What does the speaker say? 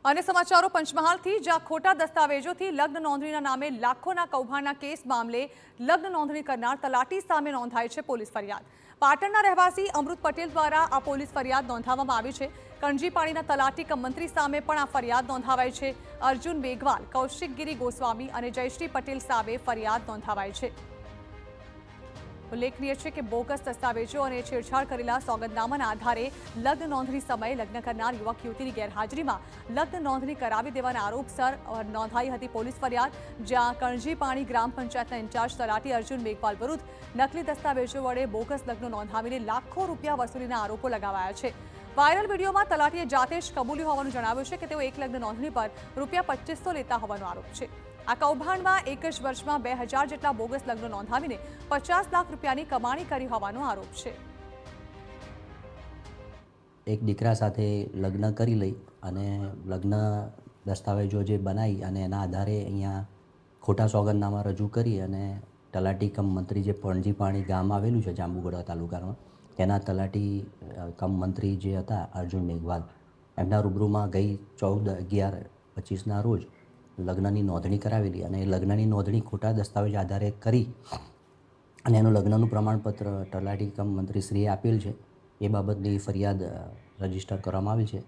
અને સમાચારો પંચમહાલથી, જ્યાં ખોટા દસ્તાવેજોથી લગ્ન નોંધણીના નામે લાખોના કૌભાંડના કેસ મામલે લગ્ન નોંધણી કરનાર તલાટી સામે નોંધાઈ છે પોલીસ ફરિયાદ। પાટણના રહેવાસી અમૃત પટેલ દ્વારા આ પોલીસ ફરિયાદ નોંધાવવામાં આવી છે। કણજીપાણીના તલાટી કમ મંત્રી સામે પણ આ ફરિયાદ નોંધાવાઈ છે। અર્જુન મેઘવાલ, કૌશિક ગિરી ગોસ્વામી અને જયશ્રી પટેલ સામે ફરિયાદ નોંધાવાઈ છે। ઉલ્લેખનીય છે કે બોગસ દસ્તાવેજો અને છેડછાડ કરેલા સોગંદનામાના આધારે લગ્ન નોંધણી સમયે લગ્ન કરનાર યુવક યુવતીની ગેરહાજરીમાં લગ્ન નોંધણી કરાવી દેવાના આરોપસર નોંધાઈ હતી પોલીસ ફરિયાદ, જ્યાં કણજીપાણી ગ્રામ પંચાયતના ઇન્ચાર્જ તલાટી અર્જુન મેઘવાલ વિરુદ્ધ નકલી દસ્તાવેજો વડે બોગસ લગ્નો નોંધાવીને લાખો રૂપિયા વસૂલીના આરોપો લગાવાયા છે। વાયરલ વિડીયોમાં તલાટીએ જાતે જ કબૂલ્યું હોવાનું જણાવ્યું છે કે તેઓ એક લગ્ન નોંધણી પર ₹2500 લેતા હોવાનો આરોપ છે। આ કૌભાંડમાં એક જ વર્ષમાં 2000 જેટલા બોગસ લગ્નો નોંધાવીને 50 લાખ રૂપિયાની કમાણી કરી હોવાનો આરોપ છે। એક દીકરા સાથે લગ્ન કરી લઈ અને લગ્ન દસ્તાવેજો જે બનાવી અને એના આધારે અહીંયા ખોટા સોગંદનામા રજૂ કરી અને તલાટી કમ મંત્રી જે કણજીપાણી ગામ આવેલું છે જાંબુઘોડા તાલુકામાં, તેના તલાટી કમ મંત્રી જે હતા અર્જુન મેઘવાલ, એમના રૂબરૂમાં ગઈ 14/11/25ના રોજ લગ્નની નોંધણી કરાવેલી અને લગ્નની નોંધણી ખોટા દસ્તાવેજ આધારે કરી અને એનું લગ્નનું પ્રમાણપત્ર તલાટી કમ મંત્રીશ્રીએ આપેલ છે। એ બાબતની ફરિયાદ રજીસ્ટર કરવામાં આવી છે।